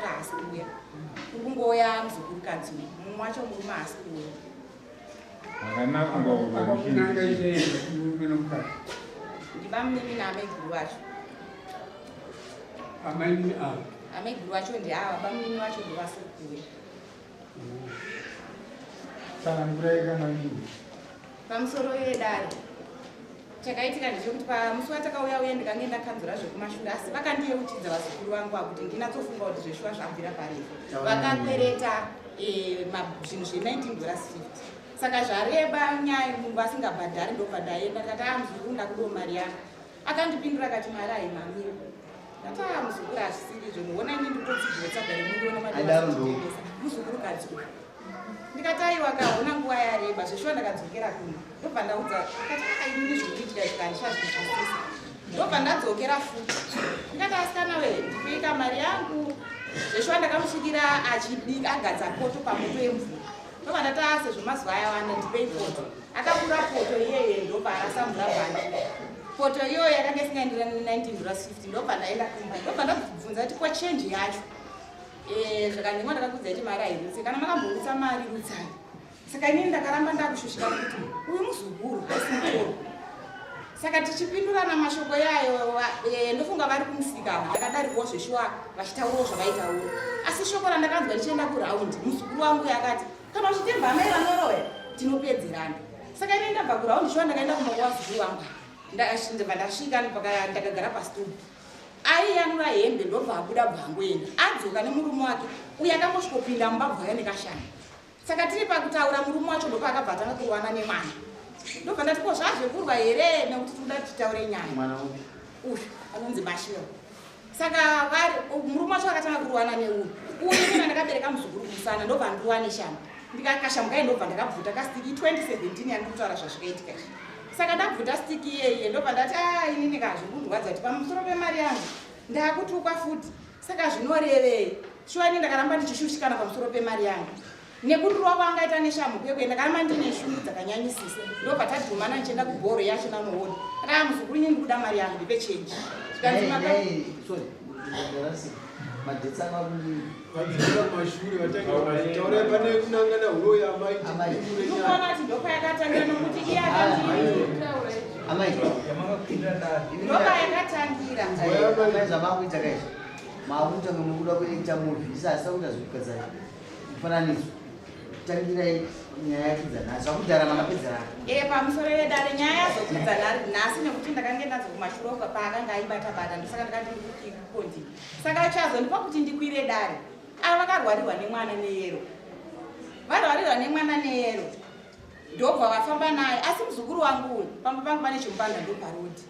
haasi kuuya kungoya muzukuru-kadzi mumwe wacho murume haasi kuuya ndibamnini naameguru wacho ameguru wacho ndeava bamnini wacho ndivasiri kuuya pamusoro yedare chakaitika ndechekuti pamusi watakauya uye ndikange ndakanzura zvekumashure asi vakandiyeuchidza vazukuru vangu akuti ndinatsofunga kuti zveshuwa zvabvira parepo vakakwereta zvinhu $19.50 saka zvareba nyaya munhu asingabhadhari ndobva ndaenda ndikati muzukuru ndakudiwo mari yangu akandipindura akati mari haimamiro ndati muzukuru hazvisiri izvo ndiona ini nditotsidziro tsagare mundiona madaaesa muzukuru-kadzi ndikati aiwa kaona nguva yareba zveshuwa ndakadzokera kuno ndobva ndaudza kati inini zvokuitika ikandishazvizvisisa ndobva ndadzokera futi ndikati asikana we ndikuika mari yangu zveshuwa ndakamusvikira agadza poto pamoto yemvura ndobva ndati sezvemazuva ayawana ndipei poto akakura poto iyeye ndobva arasambura bhandi poto iyoyo yakanga isingaenderani $19.50 ndobva ndaenda kumba ndobva ndabvunza kuti kwechenji yacho zvakandimwa ndakakudza kuti mari hairutsi kana makamboutsa mari rutsai saka inini ndakaramba ndakushushika kuti uyu muzukuru asimukoro saka tichipindurana mashoko yayo ndofunga vari kumusika ndakadarikawo zveshuwa vachitaurawo zvavaitaura asi shoko randakanzwa ndichienda kuraundi muzukuru wangu yakati kana uchitemba amai vanoroya tinopedzerana saka inini ndabva kuraundi shuwa ndakaenda kumauwa wazukuru wangu ndabva ndasvika ndakagara pasitubu aiyanura hembe ndobva abuda bvangoenda adzoka nemurume wake uye akangosvikopinda mumba bvaya nekashana saka tiri pakutaura murume wacho ndopa akabva atanga kuwana nemwana ndobva ndati ko zvazvekurwa here nekuti tinoda titaure nyaya uyu anonzi mashiro saka murume wacho akatanga kuruwana neuyu uyu ina ndakabereka muzukuru kumusana ndobva ndiwane shama ndikakashamukai ndobva ndakabvuta kastiki 2017 yandiri kutaura zvazvikaitika saka ndabvuta stiki iyeye ndobva ndati inini kazvikundwadza kuti pamusoro pemari yangu ndakutukwa futi saka zvinorevei shuwa ini ndakaramba ndichishushikana pamusoro pemari yangu nekundirwa kwanga aita neshamuku yekuenda ndakaramba ndine shungu dzakanyanyisisa ndobva tadhumana ndichienda kubhoro yacho namuhoni akaa muzukuru ini ndikuda mari yangu ndipe chenji ndinoona kuti ndopa yakatangira nokuti iye ndopa yakatangira maakutanga mukuda kuita movie isa asakuita zvekukadza mufananidzo tangirai nyaya yakidzana zvakudhara makapedzerana pamusoro yedare nyaya yazokudzana nhasi nekuti ndakange ndadzo kumashuro paakanga aibata-bata ndosaka ndakandikukondi saka chazondipa kuti ndikwire dare ava vakarwarirwa nemwana neyero varwarirwa nemwana neyero ndobva vafamba naye asi muzukuru wangu uyu pamba pangu pane chimupanda ndoparodi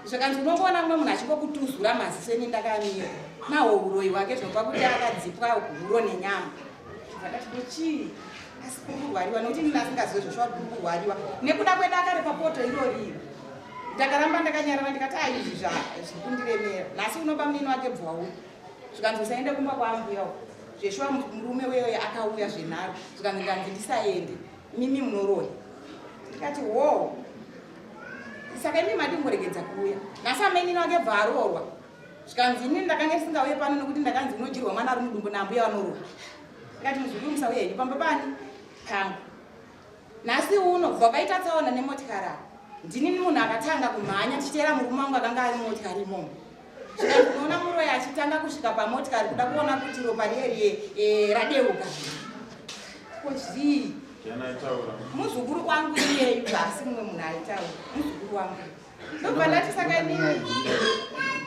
zvakanzi unongoona mumwe munhu achingokutuzura maziso eni ndakamira nawo uroyi wake zvinopa kuti akadzipwa huro nenyama zvakati chii asi kurikurwariwa nekuti nini asingazive zvoshuwa kuri kurwariwa nekuda kwedaka repapoto iroriro ndakaramba ndakanyarara ndikati izvi zvikundiremera nhasi unoba munini wake bvwauyu zvikanzi usaende kumba kwaambuya zveshuwa murume weyo akauya zvenharo zvikanzi nganzi ndisaende mimi munoroya ndikati wo saka imi madimboregedza kuuya nhasi amenini wake bva arorwa zvikanzi inini ndakanga ndisingauye pano nekuti ndakanzi unodyirwa mwana ari mudumbu nambuya vanorowa ndikati muzukuru musauya heni pamba pani pangu nhasi uno bva vaita tsaona nemotikari avo ndinini munhu akatanga kumhanya tichiteera murume wangu akanga ari motikari imomo zvikanzi unoona muroyi achitanga kusvika pamotikari kuda kuona kuti ropa riye radeuka kozii muzukuru wangu iyeyu asi mumwe munhu aitaura muzukuru wangu ndobva ndati saka inini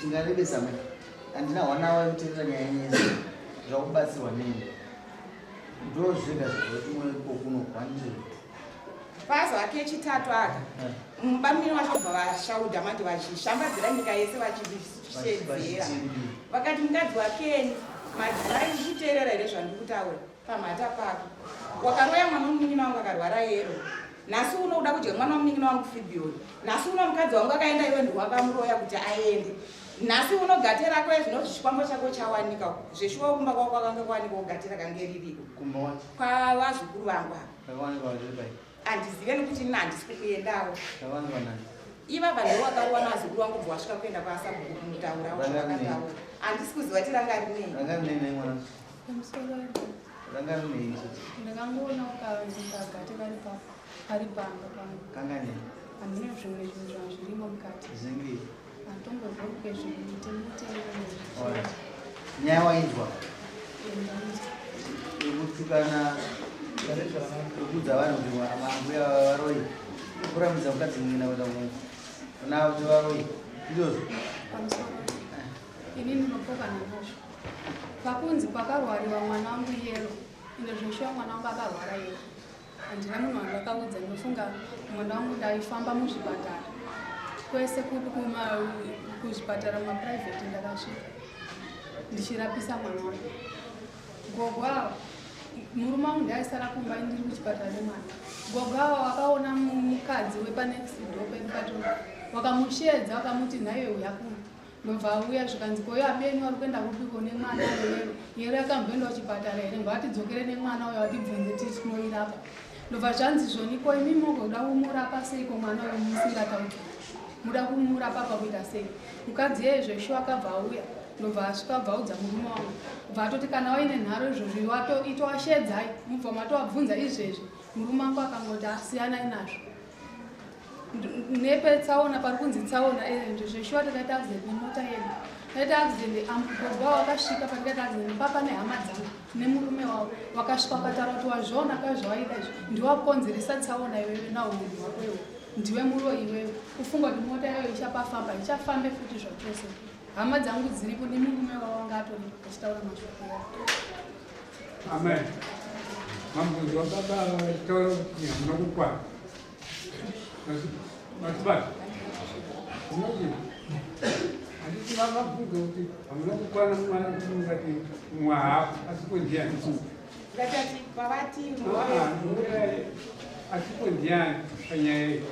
tingarebesa mai handina hwana wakuteerera nyaya nyezi zvakubatsirwa neni ndo zvega zvazoti mwe kokunogwanire bhazi wake chitatu aka mubamiri wacho bva vashaudha manje vachishambadzira nyika yese vachishedzera vakati mukadzi wakeni madzimai uchiteerera here zvandiri kutaura pamhata pako wakaroya mwana womunin'ina wangu akarwara yero nhasi unoda kudya mwana womunin'ina wangu fibhioni nhasi uno mukadzi wangu akaenda iwe ndiwakamuroya kuti aende nhasi unogatera kwe zvinoti chikwambo chako chawanika zveshuwa kumba kwako kwakanga kwawanika kugatera kange ririko kwavazukuru vangu apa handizive nekuti nini handisi kukuendawo iva vanhu vakawana vazukuru vangu bva vasvika kuenda kwaasabhuku kumutaura vakataura handisi kuziva kuti ranga rinei. Ranga rinei mwana? Pamusoro Ranga rinei chete? ndakangoona ukagate kari pamba pangu. Kanga nei? Handine zvimwe zvinhu zvirimo mukati. Zvingi? Handitombozvoke zvinhu Nyaya wainzwa? Yekutukana yekudza vanhu kuti mambuya varoyi kuramidza mukadzi mumwe nakuda mumwe kuna kuti varoyi izvozvo. Pamusoro ini ndinopokana nazvo pakunzi pakarwariwa mwana wangu yero ine zveshuwa mwana wangu akarwara yero handina munhu wandakaudza ndofunga mwana wangu ndaifamba muzvipatara kwese kuri kuzvipatara mapuraivheti ndakasvika ndichirapisa mwana wangu gogo ava murume wangu ndaisara kumba ndiri kuchipatara nemwana gogo ava wakaona mukadzi wepanextdo pepatoro wakamushedza wakamuti naiwe uya kuno ndobva auya zvikanzi koyo abenyu ari kuenda kupiko nemwana yero yakamboenda kuchipatara here ngavatidzokere nemwana uyo watibvunze titinoirapa ndobva zvanzi zvoniko imi mogoda kumurapa seiko mwana uyo musingataudza muda kumurapa pakuita sei mukadzi yezveshuwa akabva auya ndobva asvika bvaudza murume wangu bva atoti kana waine nharo izvozvo itowashedzai mubva matovabvunza izvezvi murume wangu akangoti asiyanai nazvo nepetsaona pari kunzi tsaona zveshuwa takaita accident nemota yedu taita accident gogo wakasvika patikaita accident papa nehama dzangu nemurume wavo wakasvika wakataura kuti wazvaona kazvawaida izvo ndiwakonzeresa tsaona iwewe naumiri wako iwe ndiwe Muroyi iwewe kufunga kuti mota iyoyo ichapafamba ichafambe futi zvachose hama dzangu dziripo nemurume wavo wanga atori achitaura mashoko yavo. Amen. Mambo baba taura kuti hamuna kukwana. Masibati. Unozi. Handiti vamabvunza kuti hamuna kukwana mwana kuti mwaha asipo ndiani. Ngatati pavati asipo ndiani panyaya iyi.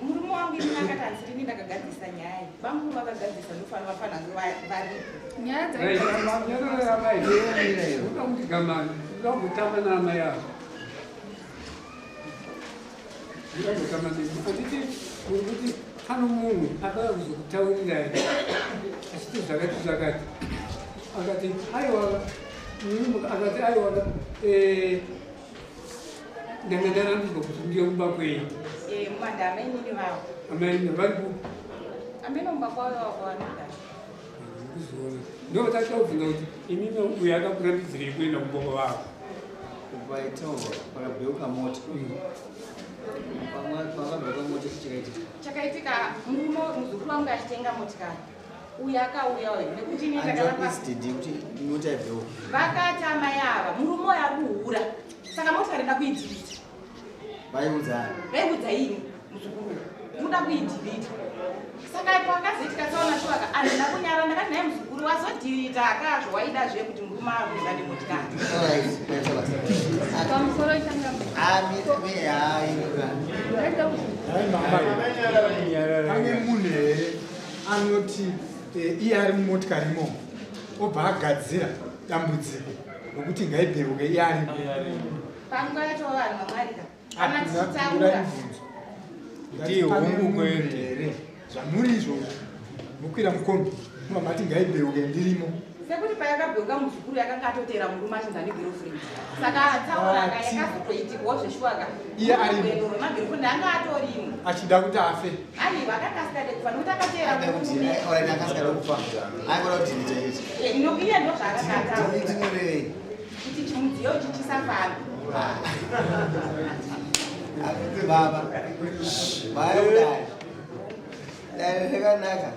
Murume wangu ini akati hanzini ndakagadzisa nyaya iyi. Vangu vakagadzisa ndofanira vafanazvo varipo. Nyaya kuti gamani ndakutama nama yavo. Ndakutama nema. Handiti kuti pano munhu akazokutaurirai asiti zvakati akati aiwa akati aiwa ndanga ndarambidzwa kuti ndiye kumba kwenyu. Mumanda amenyini vavo. Amaini varipo. Ameno mumba kwavo wakawanogara. Kuzoona. Ndo tatobvunza kuti imimi uyo akakurambidzirei kuenda kumboko vavo. Kubaitawo pakabheuka mota. Pakabheuka mota chichakaitika. Chakaitika murume muzukuru wangu achitenga motikari. Uyo akauya uyu nekuti ini ndakaramba kuti mota yabheuka. vakati amai ava murume uyo ari kuhura saka motikari ida kuidhirita. Vaiudza ini muzukuru muda kuidhirita saka pakazoitika tsaona shwaka handina kunyara ndakati naye muzukuru wazodhirita akazvo waidazve kuti murume akuenda nemotikari. pamusoro itanga ane munhu here anoti iye ari mumotikari imomo obva agadzira dambudziko rokuti ngaibheuke iye ari panguva yacho vanhu vamwarika kana ura tichitaura kuti hongu kwenu here zvamuri izvozvo mukwira mukombi mumati ngaibheuke ndirimo sekuti payakabheuka muzukuru yakanga atotera murume achinza negirlfriend saka tsauranga yakazotoitikwawo zveshuwaka iye ari remagirlfriend anga atorimo achida kuti afe aiva akakasikade kufa nokuti akatera murume iye ndo zvaakakataura kuti chimudziyo ichi chisafamba. baba vaudai dai zvakanaka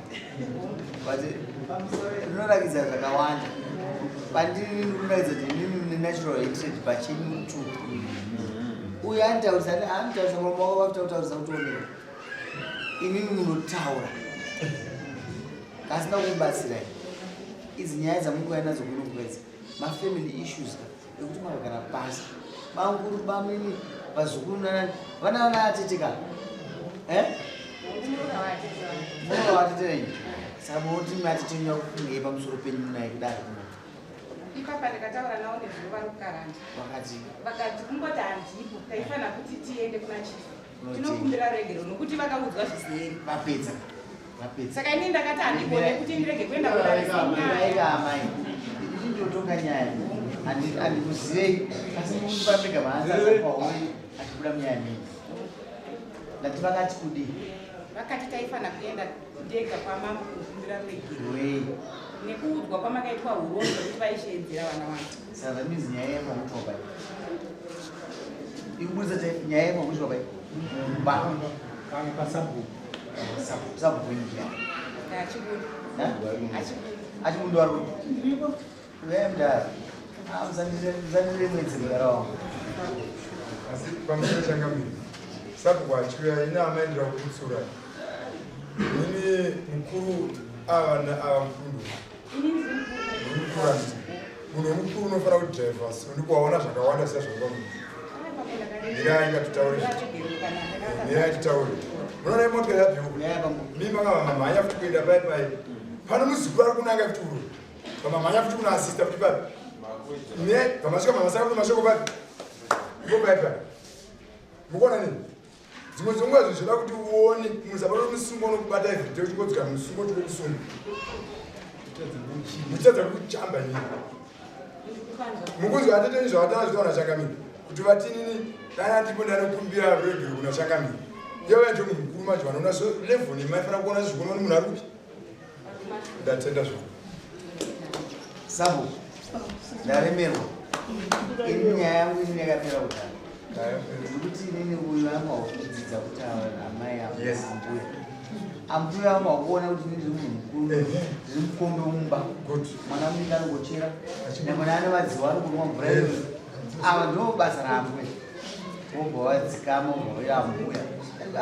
but rinorakidza zvakawanda pandiri rinorakidza kuti ndine natural hatred pachinhu tu uyu anitaurisa muromo wako vakutaurisa kuti onei inini munotaura kasina kubatsirai idzi nyaya dzamungova nadzo kuno kwedzi mafamily issues ekuti makagara pasi banguru bamini vazukuru nanani vana vanatetika mura wateterenyi saka munoti matetenywa kungei pamusoro penyu munai kudaro ipapa ndikataura navo nezviruva rokukaranda vakati kungoti handipo taifanira kuti tiende kuna chifu tinokumbira regero nokuti vakaudzwa zviseri vapedza Saka ini ndakati andibone kuti ndirege kuenda kudaika amai. Ini ndotonga nyaya. Andikuzivei asi mundipambega maanza pauri achikuda munyaya nini. Ndati vakati kudi. Vakati taifana kuenda ndega kwamama kukumbira regero. Nekuudzwa kwamakaitwa urondo kuti vaishedzera vana vangu. Saka mizi nyaya yemamuchwa pai. Ikubudzira kuti nyaya yemamuchwa pai. Ba. Kami pasabu. Sabu kuingia. Achibundi wari wemda zanire mwedzi mugarawo. Asi pamusoro changamiri sabu kwachiuya ine amaendera kukutsura ini mukuru ava mukuru munhu wemukuru unofanira kudhraivha so ndikuwaona zvakawanda sezvakwamunhu mirai ngatitaure mirai titaure munoona imotokari yabhiuku mimi makamamhanya futi kuenda pai pai pano muzikuru ari kunanga futi uru pamamhanya futi kuna asista futi papi ne pamasvika mamasaka kuti mashoko papi ipo pai pai mukuona nini dzimwe dzenguva zvinhu zvoda kuti uone musabatwa musungo unokubata ivhite uchingodzika musungo tikukusunga muchitadza kuchamba nyika mukunzwa ateteni zvavatana zvitaura changamiri kuti vatinini dana ndipo ndanokumbira regero kuna changamiri yauya ndio munhu mukuru macho vanoona so level nemaifanira kuona zvikuona munhu ari kupi ndatenda zvo Sabu ndaremerwa ini nyaya yangu ini yakapera kudhara nekuti inini uyu amakudzidza kuti amai ambuya amakuona kuti ini ndiri munhu mukuru ndiri mukombe mumba mwana munenge anongochera nemwana ane madziwa ari kunwa mvura ava ndo basa ramwe wobva wadzikama wobva uya ambuya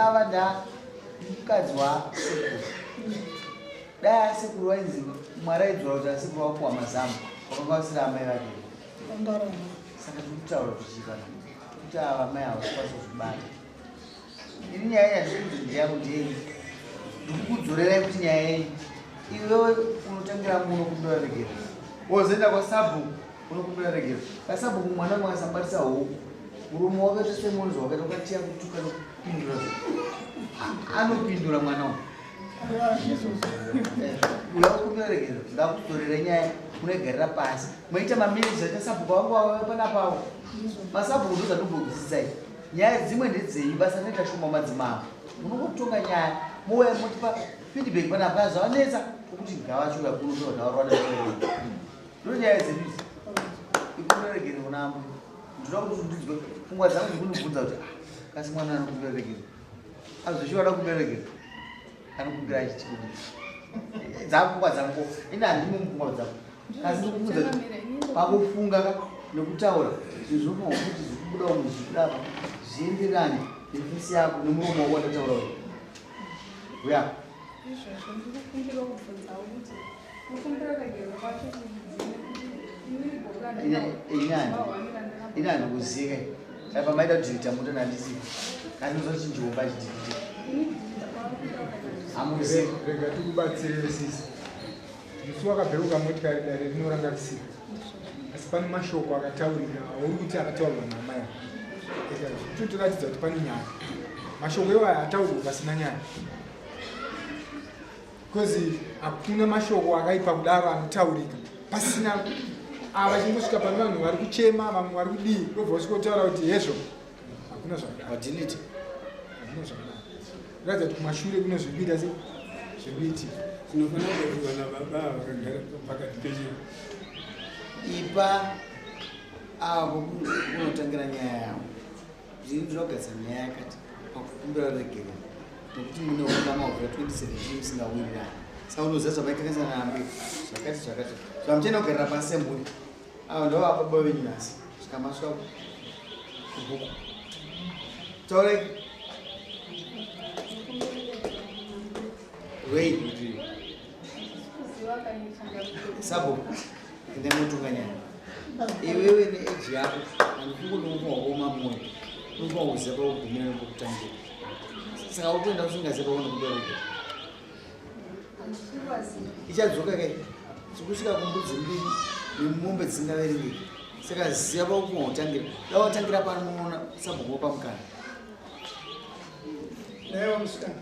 ava nda mukadzi wasekuru dai asekuru wainzi mwari aidzura kuti asekuru wakuwa mazamu wakakasira amai vake saka tikutaura tuchiva kuti ava mai havasipasozvibata ini nyaya yandikuti ndiyangu ndei ndikukudzorerai kuti nyaya iyi iwewe unotangira unokumbira regero wozoenda kwasabu unokumbira regero kasabu mwana mwakasambatisa huku murume wakaita semonzi wakaita ukatiya kutuka nokupindura anopindura mwana wa uya kukumbira regero ngakudzorere nyaya munogarira pasi moita maminiji achasabuka wangu panapavo masabuku ndoza ndombodzidzisai nyaya dzimwe ndedzei basa rinoita shoma madzimambo munongotonga nyaya mouya motipa feedback panapa zvavanetsa kuti gavachuya kuno zvavarwada ndo nyaya dzedu idzi ikumbira regero kunambo ndinoda kuti ndidzwe pfungwa dzangu ndikunobvunza kuti kasi mwana anokumbira regero azoshiwada kumbira regero anokumbira achitikuti dzapfungwa dzangu ini handimo mupfungwa dzangu asi ndikubvunza pakufunga nekutaura zvinhu zvokuti zvirikubudawo muzvikudapa zvienderane nefesi yako nemuromo wako watataura uyu uya izvozvo ndikukumbira kubvunzawo kuti kukumbira regero kwacho ini handikuziva kai pamaita kudhirita moto nandisiva kasi nozochinjomba chidhirita hamuzivi rega tikubatsirire sisi musi wakabheruka motikari dare rinorangarisika asi pane mashoko akataurira auri kuti akataurwa namai totoratidza kuti pane nyaya mashoko iwayo ataurirwa pasina nyaya because hakuna mashoko akaipa kudaro anotaurika pasina ava chingosvika pane vanhu vari kuchema vamwe vari kudii robva usikotaura kuti hezvo hakuna zvakadiliti hakuna zvakadaro ratidza kuti kumashure kune zvekuita se zvekuitika zvinofanira kuti vana baba vakagara pakati pechinhu ipa avo unotangira nyaya yavo zviri zvinogadzira nyaya yakati pakukumbira regero nekuti mune unoda maovhura 2017 usingawirirani saka unoziva zvamaikakasana nambe zvakati zvamuchaenda kugarira pasi semburi avo ndo vababa venyu nhasi zvikamasvika kubhuku taurei wei sabo ende motunganyana iwewe neeji yako andikungonokuwaoma moyo unokuwakuziva paugumira nepokutangira saka ukuenda usingaziva paunokubereka ichadzoka kai chikusvika kumbudzi mbiri nemombe dzisingaverengeki saka ziva paukumakutangira davatangira pano munoona sabhuku pamukana naiwa musikana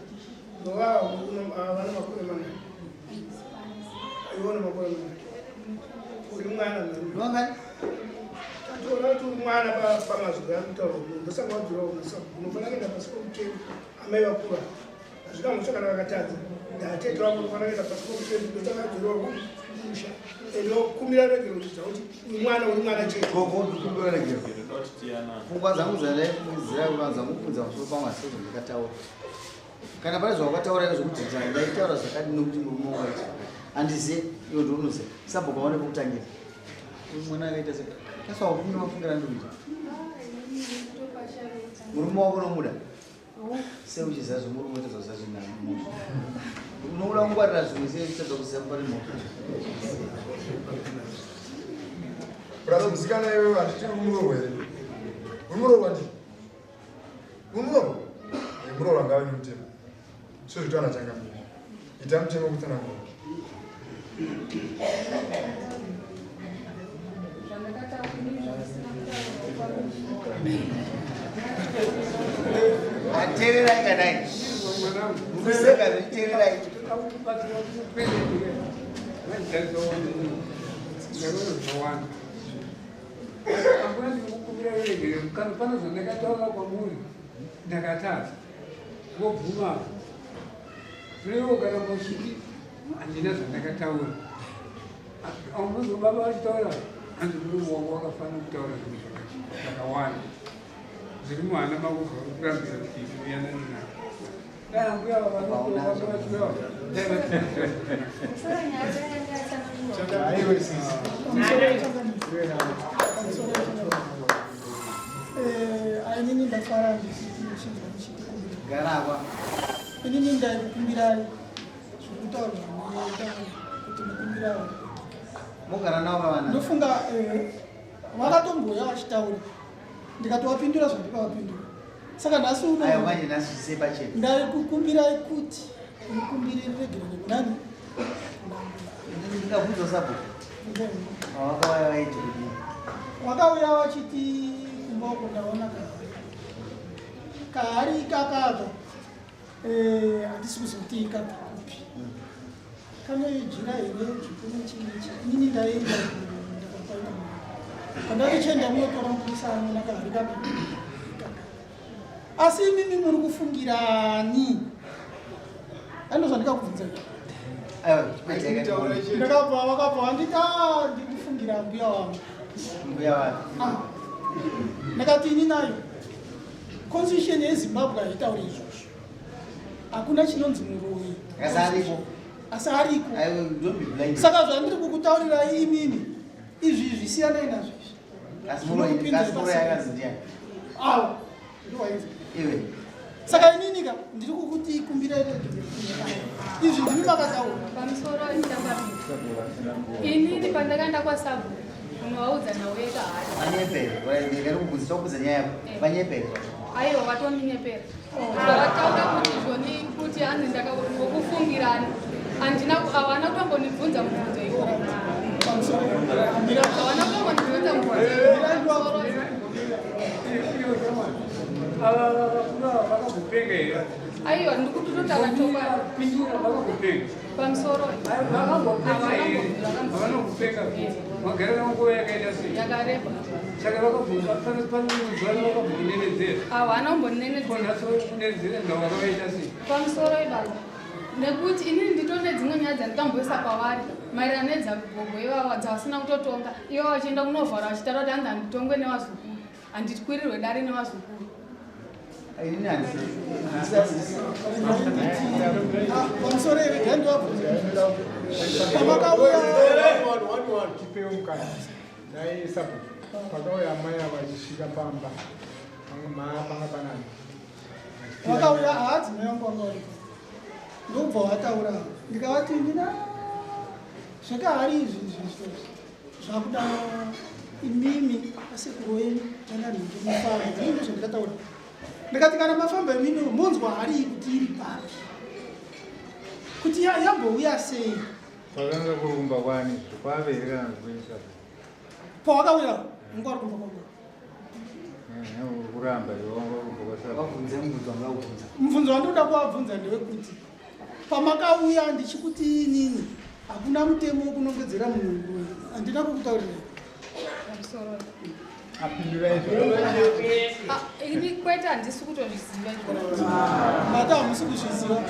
Kana pale zvakataura zvokuti ndaitaura zvakati nokuti mumoyo andiziye iwo ndonoziya sabo kaone kutangira mwana akaita seka kasa wakuna mafungira ndokuita murume wako nomuda seuchiziva zvomurume weta zvazazvina unoda kungwarira zvimwe seitadza kuziva pari moto kurasa musikana iwe handitiri kumurorwa here unurorwa ndi unurorwa murorwa ngave nemutemo sezvitana changamira ita mutemo kutsanangura atererai kadai mukuseka zvitererai pane zvandakataura kwamuri ndakatadza wobvuma zvirevo kana mosviki handina zvandakataura aunozobaba vachitaura hanzi murume wangu wakafanira kutaura zvinhu zvakawanda zviri muhana mako zvakurambira kuti uyanani navo dai ambuya vavanovachivawa ainini ndafara garava inini ndaikukumbirai zvokutaura kuti mukumbirai mogara navo kavana ndofunga vakatomboya vachitaura ndikatovapindura zvandikavapindura saka nhasi ndaikukumbirai kuti mukumbire regera nemunani ndingabvunza sabo vakauya vaiti vakauya vachiti kumbauko ndaona kahari kakaka handisi kuzoti ikabva kupi kane jira here zvikune chinechi inini ndaenda ndakapaita kandarichenda munotora mupurisa anoona kahari kaka asi imimi muri kufungirani andozvandikakubvunza ndakabva vakabva vandita ndikufungira mbuya wangu ndakati ini nayo constitution yezimbabwe haitauri izvozvo hakuna chinonzi muroyi asi ariko saka zvandiri kukutaurirai imimi izvi zvisiyanai nazvizvi saka ininika ndiri kukuti ikumbirai izvi ndimi makataura pamusoro inini pandakaenda kwasabu unovaudza nawo ega vanyepere aiwa vatominyepera vataura kuti zvoni kuti hanzi ndakakufungirani havana kutombonibvunza mubvunzo iwowo havana kutombonibvunza mubvunzo aiwa ndikuti totaura pamusoro yakareba havana kumbonenedzera pamusoro ibaba nekuti inini nditone dzimwe nyaya dzandikamboisa kwavari maererano nedzagogo ivava dzavasina kutotonga ivo vachienda kunovhara vachitaura kuti hanzi handitongwe nevazukuru handitwirirwe dare nevazukuru pakauya mai avachisvika pamba panga panani vakauya haadzimai vangu vangaurika ndobva vataura ndikavati ndina zvekahari izvi zvakuda imimi asekuru wenyu tandarindomufamba ndizvo zvandikataura ndikati kana mafamba imimi monzwa hari kuti iri papi kuti yambouya sei pakanga kurumba kwani kwavereka kuisa pawakauya mungu ari kumba kwangu kuramba mubvunzo wandoda kuvabvunza ndewekuti pamakauya ndichikuti inini hakuna mutemo wokunongedzera munhu handina kukutaurira ini kwete handisi kutozviziva mata hamusi kuzviziva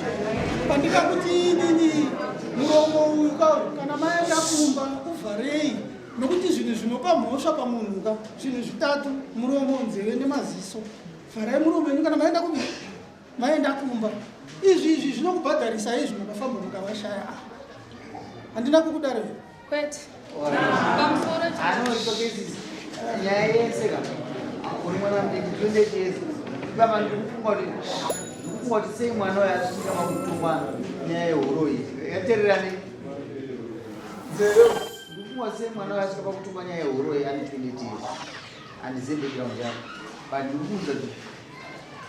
pandikakuti inini muromo uyu kana maenda kumba uvharei nokuti zvinhu zvinopa mhosva pamunhu ka zvinhu zvitatu muromo nzeve nemaziso vharai muromo wenyu kana maenda kumba izvi zvinokubhadharisai zvinhu makafamba mukavashaya handina kukudarei kwete nyaya yese uri mwana mudiki 20 years baba ndikungoti sei mwana uyo asvika pakutuma nyaya yeuroyi yatererani ndikungoti sei mwana uyo asvika pakutuma nyaya yeuroyi ane 20 years handizivi background yako but ndikuudza kuti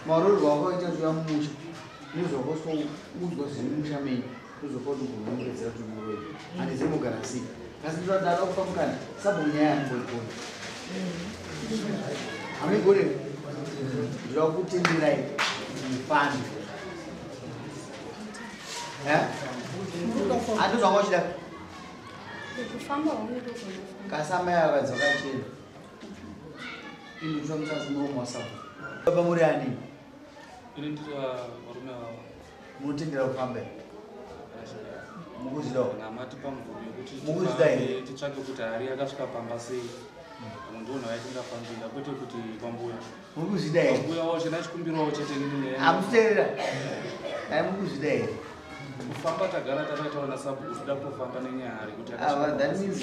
maurori wako waita zviya mumusha nezvakosoudzwa zviri musha menyu uzokoti kunomuredzera kuti muroyi handizivi mugara sei asi ndinodada kupa mukana sabhu nyaya yangoikona amigore ndira kutenderai mufambi handizvanga uchida kasamai avadzi vakachena inditsva musasi muromo wasapo baba muri ani ini ndiri varume vavo munotendera kufamba mukuzvidawo namati pamvuri yekuti mukuzvida here titsvake kuti hari yakasvika pamba sei mundiona waitingafambira kwete kuti kwambuya mukuzvida here kwambuya wacho nachikumbirawo chete nini hamuterera ai mukuzvida here kufamba tagara takataura nasabu kuda kutofamba nenyaya hari kuti that means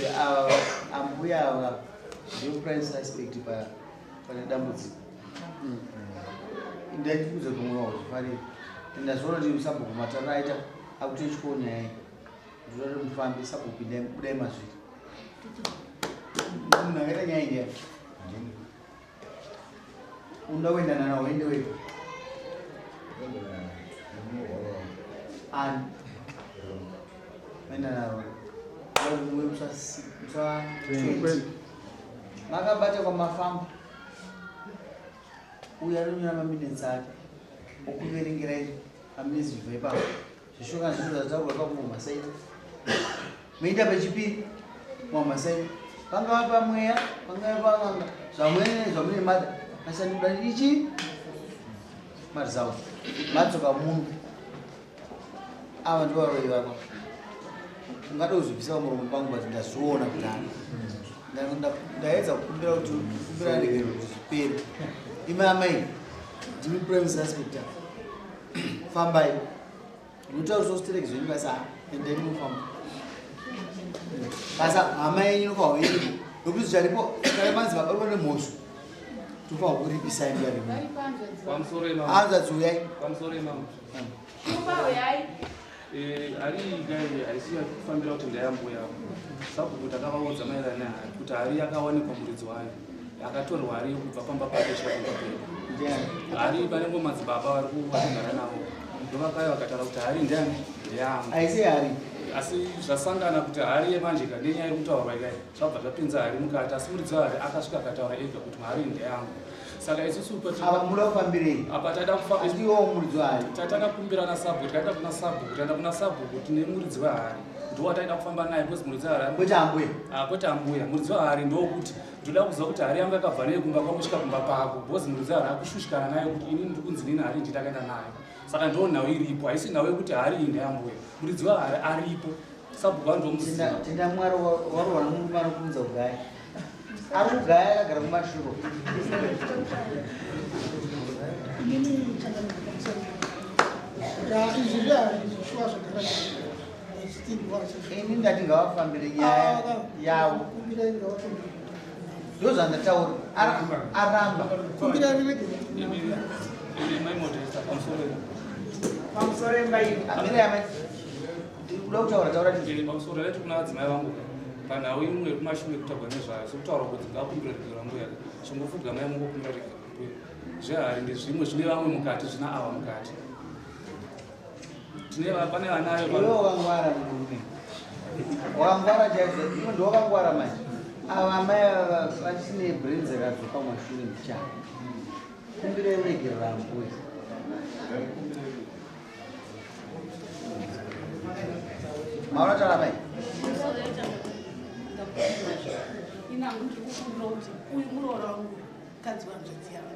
ambuya ava ndio prime suspect pane dambudziko ndaikuudza kumwe wavo zvifarire ndazoona kuti musabhuku matara aita akutoityoo nyaya ndinoda kuti mufambe sabhuku budai mazviri munhu akaita nyaya indeya unoda kuendana nawo ende wega ani maendana naro umwe musa 20 makabata kwamafamba uya anonyora maminitsi ake okuverengerai maminitsi zvibva ipapo zvishonga zvinhu zvataurwa pamumasaiti muita pechipiri mumasaiti pangava pamweya pangava pamanga zvamwene zvamune mada asandikuda ichi marizavo matsoka munhu ava ndivaroi vapa ungada kuzvipisa pamuromo pangu bati ndazviona kudhara ndaedza kukumbira kuti kumbira ndegero kuti zviperi imi amai ndimi prime suspect fambai munotaura sositereki zvenyu basa endeni mufamba basa hama yenyu nofawa iripo nokuti zvicharipo kana manzi vabarwa nemhosvo tofanwa kuripisai ndiarianza dziuyai hari gai haisi yakufambira kuti ndayambuya sabhuku takavaudza maerana nehari kuti hari yakawanikwa muridzi wayo akatorwa hari kubva pamba pake chakapapera hari panengo madzibaba vari kugara navo ndovakaya vakataura kuti hari ndiani ndeyangu aisi hari asi zvasangana kuti hari yemanjika nenyaya iri kutaurwa ikai zvabva zvapinza hari mukati asi muridzi wahari akasvika akataura ega kuti hari ndeyangu saka isusu ava muda kufambirei apa taida kufambiwo muridzi wahari tatakakumbirana sabhuku tikaenda kuna sabhuku taenda kuna sabhuku tine muridzi wahari ndowataida kufamba naye because muridzi wahari kwete ambuya kwete ambuya muridzi wahari ndokuti ndoda kuziva kuti hari yangu yakabva nei kumba kwamusvika kumba pako because muridzi wahari akushushikana naye kuti ini ndiri kunzi nini hari nditakaenda naye saka ndo nhau iripo haisi nhau yekuti hari iyi ndeyambuya muridzi wahari aripo sabhuku andomuziva tenda mwari warohwana munhu vanokunza kugaya ari kugaya akagara kumashuro ini ndati ngavafambire nyaya yavo ndo zvandataura aramba pamusoro embai amire amai uda kutaura taura pamusoro yaiti kuna vadzimai vangu panhau imwe kumashume kutagwa nezvayo sokutaura kuti ngakumbira rikira mbuya chingofudza mai mungokumbira rikira mbuya zvehari ndezvimwe zvine vamwe mukati zvina ava mukati pane vanayo iwe wakangwara murume wakangwara chaizvo iwe ndo wakangwara manje ava amai vachine brains akadzoka mashure ndichana kumbira uregerera mbuya Maura taramai. Ina mtu kuti uyu muroora wangu kadzi wanzvadzi yangu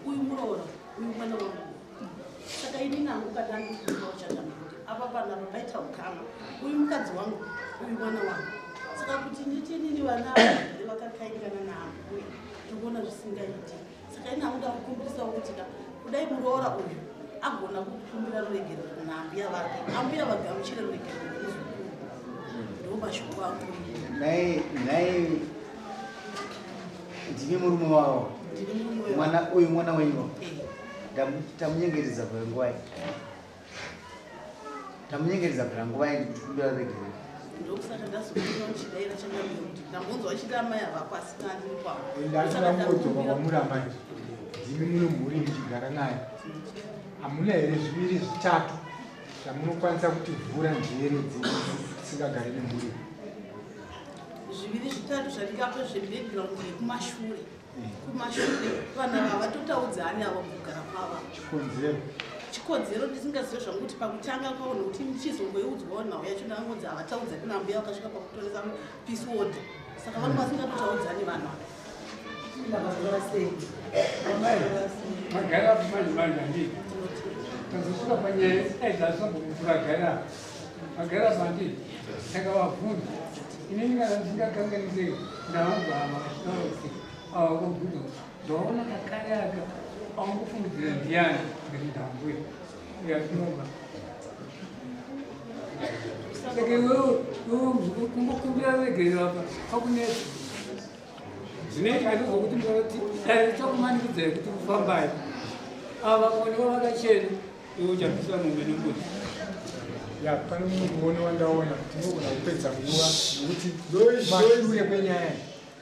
uyu muroora uyu mwana wangu saka ini nangu kadandikuuawo chatamuti apa panapa paita ukama uyu mukadzi wangu uyu mwana wangu saka kuti ndichinini vana vagare vakakaingana naambuya ndikuona zvisingaiti saka ini hanguda kukumbisawo kuti kudai muroora uyu agona kukumbira ruregerero kuna ambuya vake ambuya vagamuchire ruregerero nezvikuru ndo mashoko angu Nai ndine murume wavo uyu mwana wenyu tamunyengereza kwenguva tamunyengereza kuti nguva kuti kumbira ruregerero ndokusaka ndazokuona chidaira chandabuya kuti ndambonzwa chida mai havapasina ndiri kwavo ndachiramudzoka kwamuri amai ndimi muno mhuri muchigara naye hamuna here zviviri zvitatu zvamunokwanisa kuti vhura njere dzisingagari nemhuri zviviri zvitatu zvandikapo zvebackground yekumashure kumashure vanhu ava vatotaudzani ava kugara kwava chikodzero ndisingazive zvangu kuti pakutanga kwaona kuti ndichizongoiudzwawo nhau yacho ndangodzi havataudzani nambuya vakasvika pakutoresa peace ward saka vanhu vasingatotaudzani vanhu magara manje andii kazosvika panyaya aidzasambomvuragara magara bandii saka vabvunza inini kana ndisingakanganisei ndavangu ava vachitaurasi ava vabvunza ndaona kakare aka aungofungidzira ndiani ndindambwe uyatinoba saka iwewe kungokumbira ruregerero apa akunetsa zvinoita ndizvokuti ndoti dai richakumanikidzai kuti kufambai ava kuonekwa vakachena iwe uchabvisa mombe nembudzi ya pane mumwe muone wandaona tinogona kupedza nguva nokuti mashure kwenyaya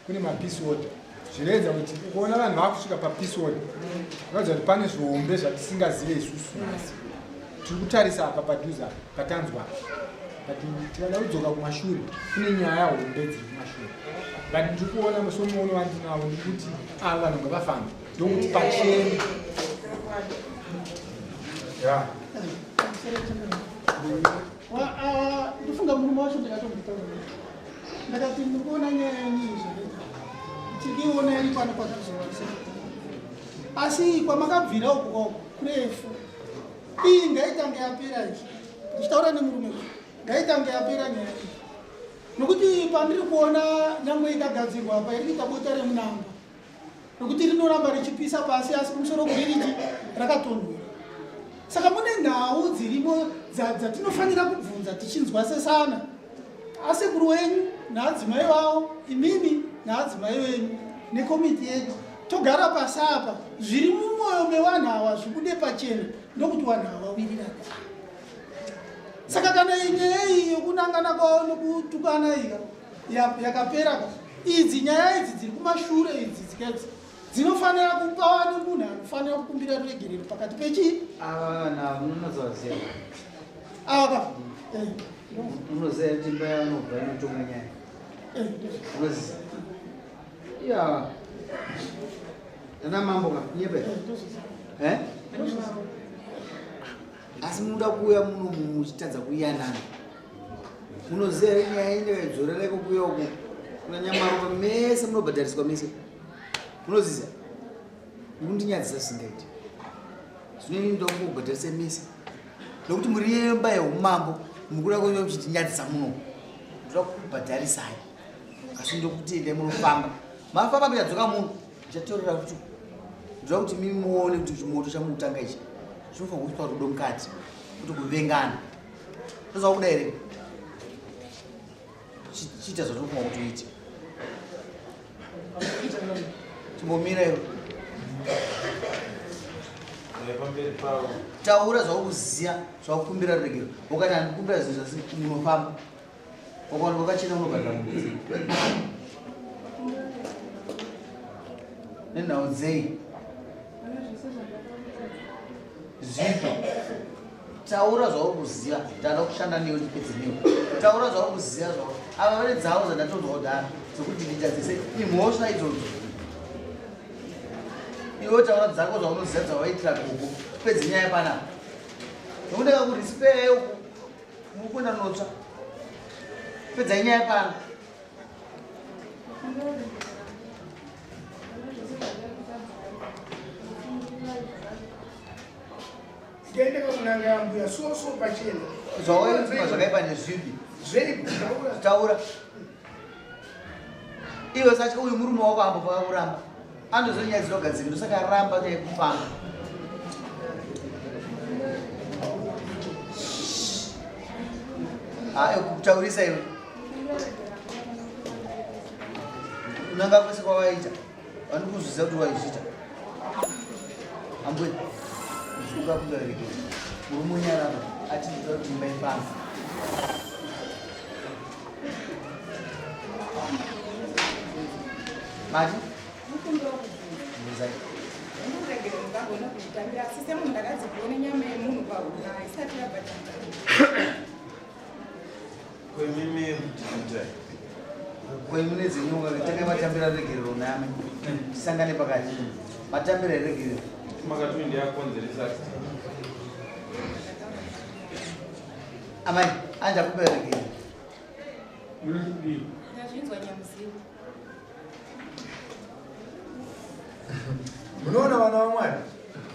kune mapeace order zvinoedza kuti ukuona vanhu vakusvika papeace order unoedza kuti pane zvihombe zvatisingazive isusu tiri kutarisa apa padhuze apa patanzwa but tikada kudzoka kumashure kune nyaya hombe dziri kumashure but ndiri kuona musomuono wandinawo ndikuti ava vanhu ngavafambe ndokuti pacheni ndifunga murume wacho ndikatomutaura ndakati ndikuona nyaya yenyizvo tikiona iri pano padhuze asi kwamakabvira uko kurefu iyi ngaitange yapera izvi ndichitaura nemurume ngaitange yapera nyaya iyi nokuti pandiri kuona nyangwe ikagadzirwa apa iri kuita bota remunanga nokuti rinoramba richipisa pasi asi kumusoro kuririchi rakatonhora saka mune nhau dzirimo dzatinofanira kubvunza tichinzwa sesana asekuru wenyu naadzimai vavo imimi naadzimai venyu nekomiti yedu togara pasi apa zviri mumwoyo mevanhu ava zvikude pachena ndokuti vanhu ava wirirana saka kana nyaya iyi yokunangana kwavo nokutukana yakapera idzi nyaya idzi dziri kumashure idzi dzikedzi dzinofanira kupawa nemunhu anofanira kukumbira ruregerero pakati pechi ava vanhu munozoziva ava munoziva kuti imba yavanobva inotonga nyaya unoziva iya ndana mambo kanyepe asi munoda kuuya muno muchitadza kuiyanana munoziva nyaya inedzorereko kuuya uku kunanyamaruva mese munobhadhariswa mese munoziza mundinyadzisa singaiti zvinoini ndoda kungobhadharisa mese nokuti muri yemba yeumambo mukuda kunya kuchitinyadzisa muno ndoda kukubhadharisai asi ndokuti endai munofamba mafamba muchadzoka muno ndichatorera kuti ndoda kuti mimi muone kuti chimoto chamutanga ichi chinofanira kuiswa rudo mukati kuti kuvengana toza kuda here chiita zvatofanira kutoita timbomira ivo taura zvakuziya zvakukumbira ruregerero ukati handikumbira zvinhu zvasi munofamba ukaona wakachena unobhadhira mudzi nenhau dzei zvipo taura zvakuziya ndada kushanda newe ndipedze newe taura zvakuziya zvavo ava vane dzavo dzandatonzwa kudhara dzekuti nditadzise imhosva idzodzo iwe taura dzako zvaunoziva dzavaitira gogo pedze nyaya panapa nokuti ndakakurispeya uku Mukunda notsva. Pedza nyaya pano. Tiende kunanga mbuya so pachena. Zvawaitwa zvakaipa nezvipi. Taura. Iwe sacha uyu murume wako ambopfa kuramba. Andozonyaya dzinogadzirwa ndosaka aramba nekufamba. Kutaurisa iwe. Unanga kwese kwawaita. Vanokuzvisa kuti waizvita. Ambwe. Suka kudarika. Murume unyaramba achidza kuti mbaifamba. Mati? Muzai. Kwemune zinyonga vitenge matambira regerero nami. Tisangane pakati. Matambira regerero. Makatui ndiyakonzeresa. Amai, anja kupera regerero. Munoona vana vamwari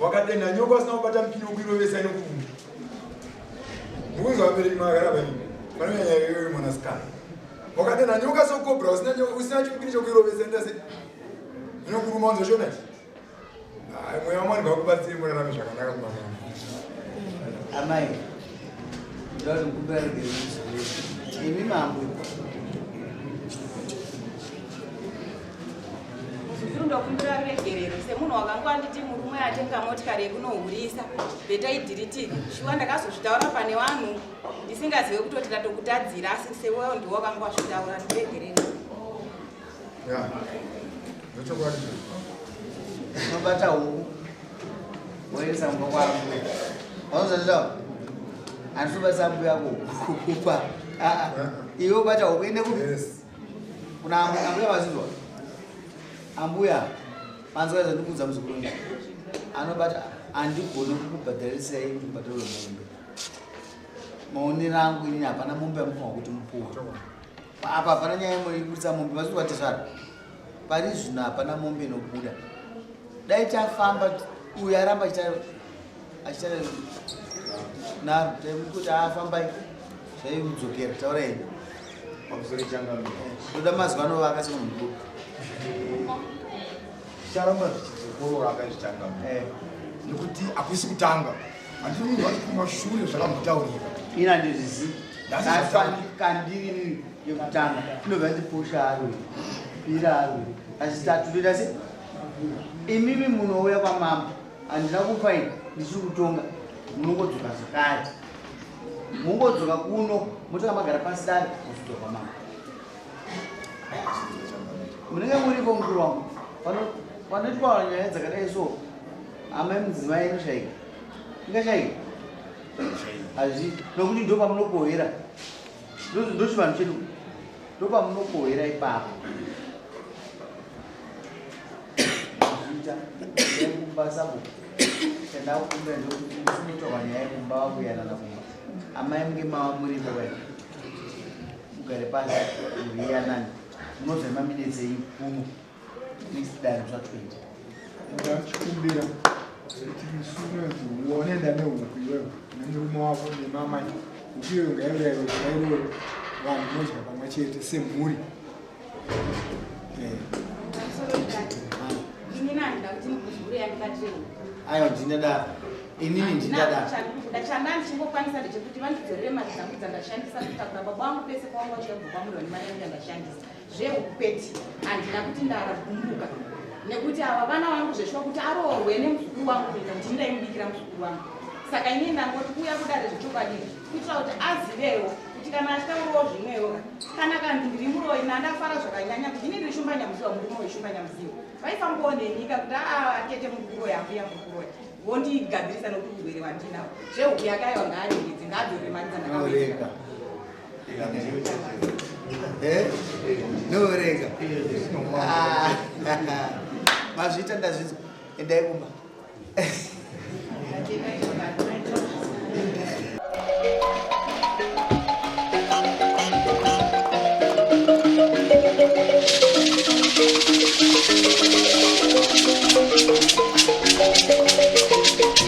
wakatenda nyoka usina kubata mpini wekuirovesa inokumu. Mukunzi vabereki makagara vaini vanonyanya iwewe mwanasikana. Wakatenda nyoka sokobra usina chipini chokuirovesa ndase inokuruma unzoshona chi. Mweya wamwari ngakubatsire murarame zvakanaka kumamama. Amai, ndoti kupera regerero. Imi mambo. Ndokumbira regerero semunhu wakangwa nditi murume atenga motikari yekunohurisa betaidhiritiri shuwa ndakazozvitaura pane vanhu ndisingazive kutoti ndatokutadzira asi sewewo ndiwo wakanga wazvitaura ndiregerero. Ndochokwadi Unobata huku woisa mumba kwako. Wanozozvitaura handisubasa mbuya yako kukupa. Iwe ubata huku ende kupi? Kuna ambuya mazizwa. Ambuya manzwa zvandikudza muzukuru wangu anobata andigoni kukubhadharisa iye mubhadharo wemombe. Maonero angu inini hapana mombe yamufanwa kuti mupuwa. Apa hapana nyaya yekubudisa mombe. Mazviti watesvara pari zvino hapana mombe inobuda. Dai tafamba uyu aramba achita naro taikuti afambai zvaimudzokera taura ine ndoda mazuva anova akasimwa mudoko. Charamba zvichikorora akazvitanga nekuti hakusi kutanga handii kumashure zvakamutaurira ini handizvizivi kandiri yekutanga inobva ndipusha arwere pira arwere achitatu ndoita se imimi munouya kwamama handina kufaini ndichiri kutonga munongodzoka zvakare mungodzoka kuno motoka magara pasi dare kusvika kwamama munenge muripo mukuru wangu panoitwa nyaya dzakadai so amai mudzimai inoshaika ingashaika hazviti nokuti ndo pamunokohera ndochivanhu chedu ndo pamunokohera ipapo zviita yekumba sabo chandakukumbira ndokuti musinotorwa nyaya yekumba wakuyanana kumba amai munge mava muripo vai mugare pasi muriyanani munozvema minetsei kuno next dare zva20 ndachikumbira kuti musunezi uonenda nehuku iwewe nemurume wako nemamai huku iwewe ngaiurayiwe zvairoyo vanhu modya pamwe chete semhuri. aiwa ndinodaro inini ndinodaro ndachanda ndichingokwanisa ndechekuti vandidzorere mari dzangu dzandashandisa kutakura baba vangu pese kwanga vachirabva kwamuri vane mari yangu yandashandisa zvehukweti handina kuti ndaragumbuka nekuti ava vana vangu zveshuwa kuti aroorwe nemuzukuru wangu kuita kuti ndaimubikira muzukuru wangu saka ini ndangoti kuuya kudare zvechokwadi kuitira kuti azivewo kuti kana achitaurawo zvimwewo kana kanzi ndiri Muroyi ndandafara zvakanyanya kuti ini ndiri shumbanyamuziwa murume weshumbanyamuziwa vaifambonenyika kuti atete mukuroyi ambuya mukuroyi vondigadzirisa nokuti urwere wandinawo zvehuku yakaiwa ngaaringidzi ngaadzore mari dzandakaoreka norega mazvita ndazvinzwa endai kumba